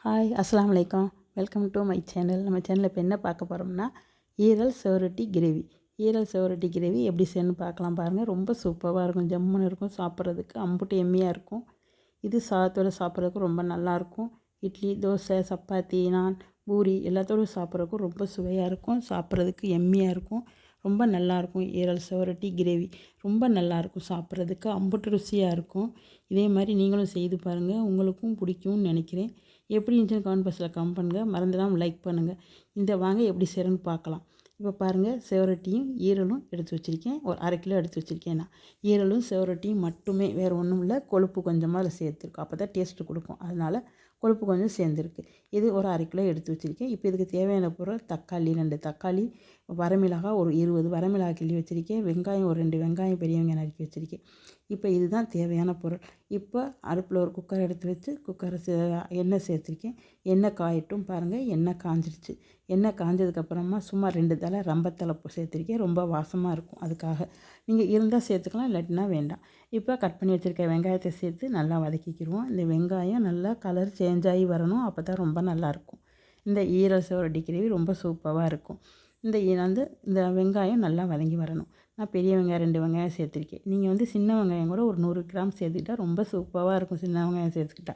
Hi அஸ்ஸலாமு அலைக்கும். Welcome to my channel. நம்ம சேனலில் இப்போ என்ன பார்க்க போகிறோம்னா ஈரல் செவரொட்டி கிரேவி. ஈரல் செவரொட்டி கிரேவி எப்படி செய்யணும்னு பார்க்கலாம் பாருங்கள். ரொம்ப சூப்பராக இருக்கும், ஜம்முன்னு இருக்கும், சாப்பிட்றதுக்கு அம்புட்டு எம்மியாக இருக்கும். இது சாதத்தோடு சாப்பிட்றதுக்கு ரொம்ப நல்லாயிருக்கும். இட்லி, தோசை, சப்பாத்தி, நான், பூரி எல்லாத்தோடும் சாப்பிட்றதுக்கும் ரொம்ப சுவையாக இருக்கும், சாப்பிட்றதுக்கு எம்மியாக இருக்கும், ரொம்ப நல்லாயிருக்கும். ஈரல் செவரொட்டி கிரேவி ரொம்ப நல்லாயிருக்கும், சாப்பிட்றதுக்கு அம்புட்டு ருசியாக இருக்கும். இதே மாதிரி நீங்களும் செய்து பாருங்கள், உங்களுக்கும் பிடிக்கும்னு நினைக்கிறேன். எப்படி இருந்துச்சுன்னு கமெண்ட் பாக்ஸில் கமெண்ட் பண்ணுங்கள், மறந்துடாமல் லைக் பண்ணுங்கள். இந்த வாங்க எப்படி செய்கிறேன்னு பார்க்கலாம். இப்போ பாருங்கள், செவரொட்டியும் ஈரலும் எடுத்து வச்சுருக்கேன். ஒரு 1/2 கிலோ எடுத்து வச்சுருக்கேன். நான் ஈரலும் செவரொட்டியும் மட்டுமே, வேறு ஒன்றும் இல்லை. கொழுப்பு கொஞ்சமாக அதில் சேர்த்துருக்கோம், அப்போ தான் டேஸ்ட்டு கொடுக்கும். அதனால் கொழுப்பு கொஞ்சம் சேர்ந்துருக்கு. இது ஒரு 1/2 கிலோ எடுத்து வச்சுருக்கேன். இப்போ இதுக்கு தேவையான பொருள்: தக்காளி 2 தக்காளி, வரமிளகாய் ஒரு 20 வரமிளகாய் கிள்ளி வச்சுருக்கேன், வெங்காயம் ஒரு 2 வெங்காயம் பெரிய வெங்காயம் நறுக்கி வச்சுருக்கேன். இப்போ இதுதான் தேவையான பொருள். இப்போ அடுப்பில் ஒரு குக்கர் எடுத்து வச்சு குக்கரை எண்ணெய் சேர்த்துருக்கேன். எண்ணெய் காயட்டும். பாருங்கள், எண்ணெய் காஞ்சிருச்சு. எண்ணெய் காஞ்சதுக்கப்புறமா சும்மா 2 தலை ரம்பத்தலை சேர்த்துருக்கேன். ரொம்ப வாசமாக இருக்கும், அதுக்காக. நீங்கள் இருந்தால் சேர்த்துக்கலாம், இல்லாட்டினா வேண்டாம். இப்போ கட் பண்ணி வச்சுருக்க வெங்காயத்தை சேர்த்து நல்லா வதக்கிக்கிடுவோம். இந்த வெங்காயம் நல்லா கலர் சேஞ்ச் ஆகி வரணும், அப்போ தான் ரொம்ப நல்லாயிருக்கும். இந்த ஈரல் செவரொட்டி கிரேவி ரொம்ப சூப்பராக இருக்கும். இந்த வெங்காயம் நல்லா வதங்கி வரணும். நான் பெரிய வெங்காயம் 2 வெங்காயம் சேர்த்துருக்கேன். நீங்கள் சின்ன வெங்காயம் கூட ஒரு 100 கிராம் சேர்த்துக்கிட்டா ரொம்ப சூப்பராக இருக்கும், சின்ன வெங்காயம் சேர்த்துக்கிட்டா.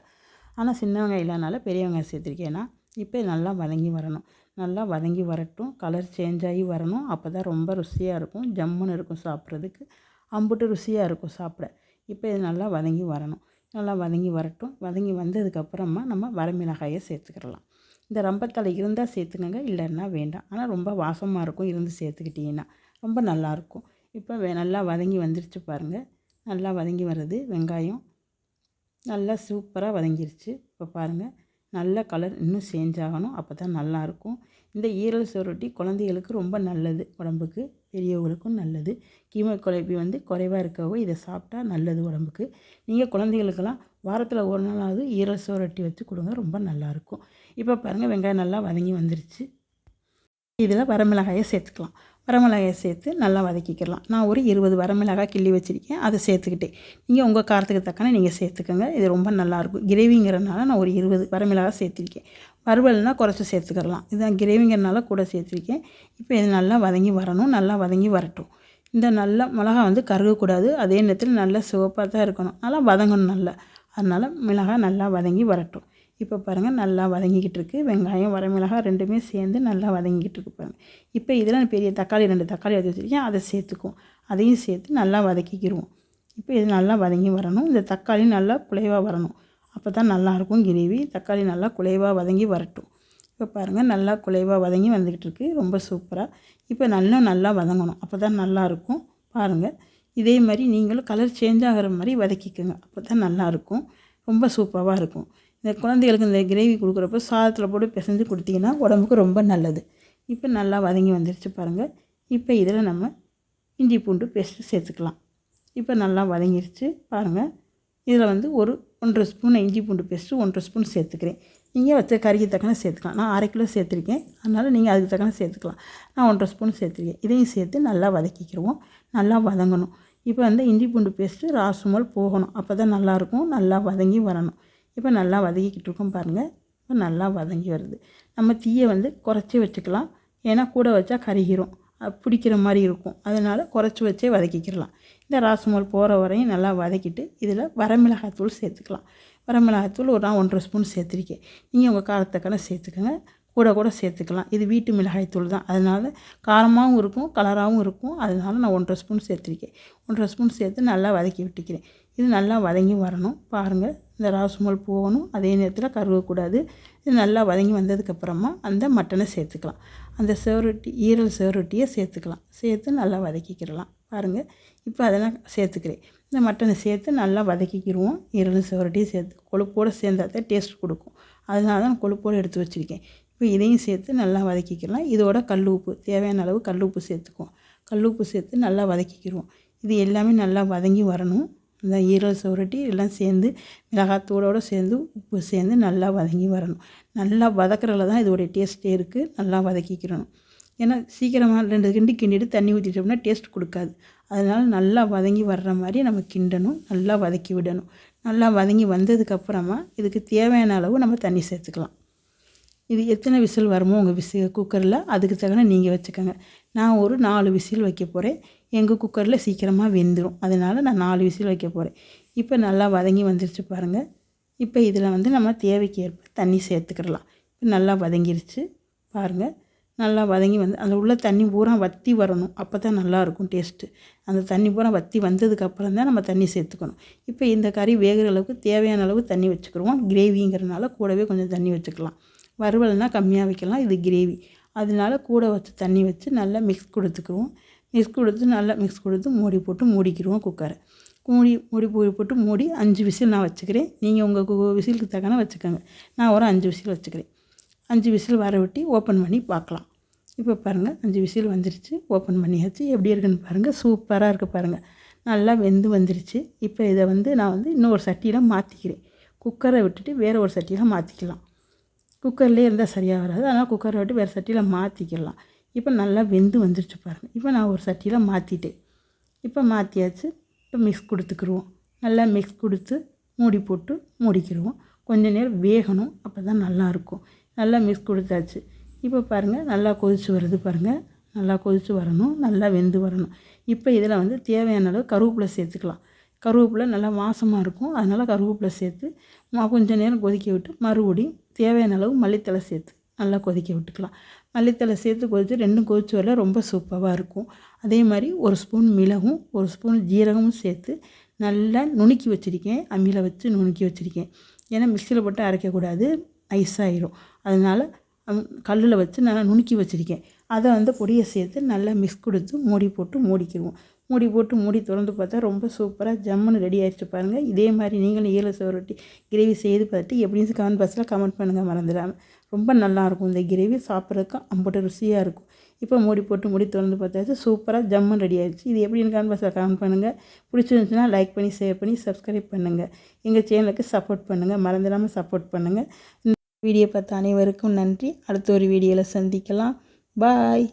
ஆனால் சின்ன வெங்காயம் இல்லைனால பெரிய வெங்காயம் சேர்த்துருக்கேன் நான். இப்போ நல்லா வதங்கி வரணும். நல்லா வதங்கி வரட்டும், கலர் சேஞ்ச் ஆகி வரணும், அப்போ தான் ரொம்ப ருசியாக இருக்கும், ஜம்முன்னு இருக்கும், சாப்பிட்றதுக்கு அம்புட்டு ருசியாக இருக்கும் சாப்பிட. இப்போ இது நல்லா வதங்கி வரணும். நல்லா வதங்கி வரட்டும். வதங்கி வந்ததுக்கப்புறமா நம்ம வரமிளகாயை சேர்த்துக்கிடலாம். இந்த ரம்பத்தலை இருந்தால் சேர்த்துக்கங்க, இல்லைன்னா வேண்டாம். ஆனால் ரொம்ப வாசமாக இருக்கும், இருந்து சேர்த்துக்கிட்டிங்கன்னா ரொம்ப நல்லாயிருக்கும். இப்போ நல்லா வதங்கி வந்துருச்சு பாருங்கள். நல்லா வதங்கி வருது. வெங்காயம் நல்லா சூப்பராக வதங்கிருச்சு. இப்போ பாருங்கள், நல்ல கலர் இன்னும் சேஞ்ச் ஆகணும், அப்போ தான் நல்லாயிருக்கும். இந்த ஈரல் செவரொட்டி குழந்தைகளுக்கு ரொம்ப நல்லது, உடம்புக்கு, பெரியவங்களுக்கும் நல்லது. கீமோகுளோபின் குறைவாக இருக்கவோ இதை சாப்பிட்டா நல்லது உடம்புக்கு. நீங்கள் குழந்தைகளுக்கெல்லாம் வாரத்தில் ஒரு நாளாவது ஈரல் செவரொட்டி வச்சு கொடுங்க, ரொம்ப நல்லாயிருக்கும். இப்போ பாருங்கள், வெங்காயம் நல்லா வதங்கி வந்துருச்சு. இதில் வரமிளகாயை சேர்த்துக்கலாம். வரமிளகாயை சேர்த்து நல்லா வதக்கிக்கலாம். நான் ஒரு 20 வரமிளகாய் கிள்ளி வச்சுருக்கேன், அதை சேர்த்துக்கிட்டேன். நீங்கள் உங்கள் காரத்துக்கு தக்கன நீங்கள் சேர்த்துக்கோங்க. இது ரொம்ப நல்லாயிருக்கும். கிரேவிங்கிறனால நான் ஒரு 20 வரமிளகாய் சேர்த்துருக்கேன். வறுவல்னால் குறைச்சி சேர்த்துக்கலாம். இதுதான் கிரேவிங்கிறனால கூட சேர்த்துருக்கேன். இப்போ இது நல்லா வதங்கி வரணும், நல்லா வதங்கி வரட்டும். இந்த நல்ல மிளகா கருகக்கூடாது, அதே நேரத்தில் நல்லா சிவப்பாக தான் இருக்கணும், நல்லா வதங்கணும் நல்லா. அதனால் மிளகாய் நல்லா வதங்கி வரட்டும். இப்போ பாருங்கள், நல்லா வதங்கிக்கிட்டு இருக்குது. வெங்காயம் வரமிளகாய் ரெண்டுமே சேர்ந்து நல்லா வதங்கிக்கிட்டு இருக்குது பாருங்கள். இப்போ இதில் பெரிய தக்காளி 2 தக்காளி எடுத்து வச்சுருக்கேன், அதை சேர்த்துக்குவோம். அதையும் சேர்த்து நல்லா வதக்கிக்கிடுவோம். இப்போ இது நல்லா வதங்கி வரணும். இந்த தக்காளி நல்லா குலைவாக வரணும், அப்போ தான் நல்லாயிருக்கும் கிரேவி. தக்காளி நல்லா குலைவாக வதங்கி வரட்டும். இப்போ பாருங்கள், நல்லா குலைவாக வதங்கி வந்துக்கிட்டு இருக்குது, ரொம்ப சூப்பராக. இப்போ நல்லா வதங்கணும், அப்போ தான் நல்லாயிருக்கும். பாருங்கள், இதே மாதிரி நீங்களும் கலர் சேஞ்ச் ஆகிற மாதிரி வதக்கிக்கோங்க, அப்போ தான் நல்லாயிருக்கும், ரொம்ப சூப்பராக இருக்கும். இந்த குழந்தைகளுக்கு இந்த கிரேவி கொடுக்குறப்போ சாதத்தில் போட்டு பிசைஞ்சு கொடுத்தீங்கன்னா உடம்புக்கு ரொம்ப நல்லது. இப்போ நல்லா வதங்கி வந்துருச்சு பாருங்கள். இப்போ இதில் நம்ம இஞ்சி பூண்டு பேஸ்ட்டு சேர்த்துக்கலாம். இப்போ நல்லா வதங்கிருச்சு பாருங்கள். இதில் ஒரு 1 ஸ்பூன் இஞ்சி பூண்டு பேஸ்ட்டு 1 ஸ்பூன் சேர்த்துக்கிறேன். நீங்கள் வச்ச கறிக்கு தக்கன சேர்த்துக்கலாம். நான் 1/2 கிலோ சேர்த்துருக்கேன், அதனால் நீங்கள் அதுக்கு தக்கன சேர்த்துக்கலாம். நான் 1 ஸ்பூன் சேர்த்துருக்கேன். இதையும் சேர்த்து நல்லா வதக்கிக்கிடுவோம், நல்லா வதங்கணும். இப்போ இஞ்சி பூண்டு பேஸ்ட்டு ராசுமல் போகணும், அப்போ தான் நல்லாயிருக்கும், நல்லா வதங்கி வரணும். இப்போ நல்லா வதக்கிக்கிட்டு இருக்கோம் பாருங்கள். இப்போ நல்லா வதங்கி வருது. நம்ம தீயை குறைச்சி வச்சுக்கலாம், ஏன்னா கூட வச்சா கருகிரும், பிடிக்கிற மாதிரி இருக்கும். அதனால் குறைச்சி வச்சே வதக்கிக்கிடலாம். இந்த ராசுமல் போகிற வரையும் நல்லா வதக்கிட்டு இதில் வரமிளகாய்த்தூள் சேர்த்துக்கலாம். வரமிளகாய்த்தூள் நான் 1 ஸ்பூன் சேர்த்துருக்கேன். நீங்கள் உங்கள் காரத்தக்கன சேர்த்துக்கோங்க, கூட சேர்த்துக்கலாம். இது வீட்டு மிளகாய்த்தூள் தான், அதனால் காரமாகவும் இருக்கும், கலராகவும் இருக்கும். அதனால் நான் 1 ஸ்பூன் சேர்த்துருக்கேன். 1 ஸ்பூன் சேர்த்து நல்லா வதக்கி விட்டுக்கிறேன். இது நல்லா வதங்கி வரணும் பாருங்கள். இந்த ராசுமல் போகணும், அதே நேரத்தில் கருகக்கூடாது. இது நல்லா வதங்கி வந்ததுக்கப்புறமா அந்த மட்டனை சேர்த்துக்கலாம். அந்த ஈரல் செவரொட்டியை சேர்த்துக்கலாம். சேர்த்து நல்லா வதக்கிக்கிடலாம் பாருங்கள். இப்போ அதெல்லாம் சேர்த்துக்கிறேன். இந்த மட்டனை சேர்த்து நல்லா வதக்கிக்கிடுவோம். ஈரல் செவரொட்டியை சேர்த்து கொழுப்போடு சேர்ந்தால் தான் டேஸ்ட் கொடுக்கும், அதனால தான் கொழுப்போடு எடுத்து வச்சுருக்கேன். இப்போ இதையும் சேர்த்து நல்லா வதக்கிக்கலாம். இதோட கல் உப்பு, தேவையான அளவு கல் உப்பு சேர்த்துக்குவோம். கல் உப்பு சேர்த்து நல்லா வதக்கிக்கிடுவோம். இது எல்லாமே நல்லா வதங்கி வரணும். இந்த ஈரல் செவரொட்டி எல்லாம் சேர்ந்து மிளகாத்தூளோடு சேர்ந்து உப்பு சேர்ந்து நல்லா வதங்கி வரணும். நல்லா வதக்கிறதுல தான் இதோடைய டேஸ்ட்டே இருக்குது. நல்லா வதக்கிக்கிறணும். ஏன்னா சீக்கிரமாக 2 கிண்டி கிண்டிட்டு தண்ணி ஊற்றிட்டோம்னா டேஸ்ட் கொடுக்காது. அதனால் நல்லா வதங்கி வர்ற மாதிரி நம்ம கிண்டணும், நல்லா வதக்கி விடணும். நல்லா வதங்கி வந்ததுக்கப்புறமா இதுக்கு தேவையான அளவு நம்ம தண்ணி சேர்த்துக்கலாம். இது எத்தனை விசில் வருமோ உங்கள் குக்கரில் அதுக்கு தகுந்த நீங்கள் வச்சுக்கோங்க. நான் ஒரு 4 விசில் வைக்க போகிறேன். எங்கள் குக்கரில் சீக்கிரமாக வெந்துடும், அதனால் நான் 4 விசில் வைக்க போகிறேன். இப்போ நல்லா வதங்கி வந்துருச்சு பாருங்கள். இப்போ இதில் வந்து நம்ம தேவைக்கு ஏற்ப தண்ணி சேர்த்துக்கிடலாம். இப்போ நல்லா வதங்கிருச்சு பாருங்கள். நல்லா வதங்கி வந்து அதில் உள்ள தண்ணி பூரா வற்றி வரணும், அப்போ தான் நல்லாயிருக்கும் டேஸ்ட்டு. அந்த தண்ணி பூரா வற்றி வந்ததுக்கப்புறம் தான் நம்ம தண்ணி சேர்த்துக்கணும். இப்போ இந்த கறி வேகிற அளவுக்கு தேவையான அளவு தண்ணி வச்சுக்கிடுவோம். கிரேவிங்கிறதுனால கூடவே கொஞ்சம் தண்ணி வச்சுக்கலாம். வறுவல்னால் கம்மியாக வைக்கலாம், இது கிரேவி, அதனால கூட வச்சு தண்ணி வச்சு நல்லா மிக்ஸ் கொடுத்துக்குவோம். நல்லா மிக்ஸ் கொடுத்து மூடி போட்டு மூடிக்கிடுவோம் குக்கரை. மூடி போட்டு மூடி 5 விசில் நான் வச்சுக்கிறேன். நீங்கள் உங்கள் விசிலுக்கு தக்கன வச்சுக்கோங்க. நான் ஒரு 5 விசில் வச்சுக்கிறேன். 5 விசில் வர விட்டு ஓப்பன் பண்ணி பார்க்கலாம். இப்போ பாருங்கள் 5 விசில் வந்துருச்சு, ஓப்பன் பண்ணியாச்சு. எப்படி இருக்குன்னு பாருங்கள், சூப்பராக இருக்குது பாருங்கள். நல்லா வெந்து வந்துருச்சு. இப்போ இதை வந்து நான் வந்து இன்னொரு சட்டியில் மாற்றிக்கிறேன். குக்கரை விட்டுட்டு வேறு ஒரு சட்டியில் மாற்றிக்கலாம். குக்கர்லேயே இருந்தால் சரியாக வராது, அதனால் குக்கரை விட்டு வேறு சட்டியில் மாற்றிக்கலாம். இப்போ நல்லா வெந்து வந்துருச்சு பாருங்கள். இப்போ நான் ஒரு சட்டியில் மாற்றிட்டேன். இப்போ மாற்றியாச்சு. இப்போ மிக்ஸ் கொடுத்துக்கிடுவோம். நல்லா மிக்ஸ் கொடுத்து மூடி போட்டு மூடிக்கிடுவோம். கொஞ்சம் நேரம் வேகணும், அப்போ தான் நல்லாயிருக்கும். நல்லா மிக்ஸ் கொடுத்தாச்சு. இப்போ பாருங்கள் நல்லா கொதித்து வருது பாருங்கள். நல்லா கொதித்து வரணும், நல்லா வெந்து வரணும். இப்போ இதில் வந்து தேவையான அளவு கருவேப்பிலை சேர்த்துக்கலாம். கருவேப்பிலை நல்லா வாசமாக இருக்கும், அதனால் கருவேப்பிலை சேர்த்து கொஞ்சம் நேரம் கொதிக்க விட்டு மறுபடியும் தேவையான அளவு மல்லித்தழை சேர்த்து நல்லா கொதிக்க விட்டுக்கலாம். மல்லித்தழை சேர்த்து கொதித்து ரெண்டும் கொதித்து வரல ரொம்ப சூப்பராக இருக்கும். அதே மாதிரி ஒரு ஸ்பூன் மிளகும் ஒரு ஸ்பூன் ஜீரகமும் சேர்த்து நல்லா நுணுக்கி வச்சுருக்கேன். அம்மியில் வச்சு நுணுக்கி வச்சுருக்கேன். ஏன்னா மிக்சியில் போட்டு அரைக்கக்கூடாது, ஐஸாகிடும். அதனால் கல்லில் வச்சு நல்லா நுணுக்கி வச்சுருக்கேன். அதை வந்து பொடியை சேர்த்து நல்லா மிக்ஸ் கொடுத்து மூடி போட்டு மூடிக்கிடுவோம். மூடி போட்டு மூடி திறந்து பார்த்தா ரொம்ப சூப்பராக ஜம்முன்னு ரெடி ஆகிடுச்சு பாருங்கள். இதே மாதிரி நீங்களும் ஈரல் சுவரொட்டி கிரேவி செய்து பார்த்துட்டு எப்படின்னு கமெண்ட் பாக்ஸில் கமெண்ட் பண்ணுங்கள் மறந்துடாமல். ரொம்ப நல்லாயிருக்கும் இந்த கிரேவி, சாப்பிட்றதுக்கு அம்புட்டு ருசியாக இருக்கும். இப்போ மூடி போட்டு மூடி திறந்து பார்த்தாச்சு, சூப்பராக ஜம்முன்னு ரெடி ஆகிடுச்சு. இது எப்படின்னு கமெண்ட் பாக்ஸில் கமெண்ட் பண்ணுங்கள். பிடிச்சிருந்துச்சுன்னா லைக் பண்ணி ஷேர் பண்ணி சப்ஸ்கிரைப் பண்ணுங்கள். எங்கள் சேனலுக்கு சப்போர்ட் பண்ணுங்கள், மறந்துடாமல் சப்போர்ட் பண்ணுங்கள். இந்த வீடியோ பார்த்த அனைவருக்கும் நன்றி. அடுத்த ஒரு வீடியோவில் சந்திக்கலாம். பாய்.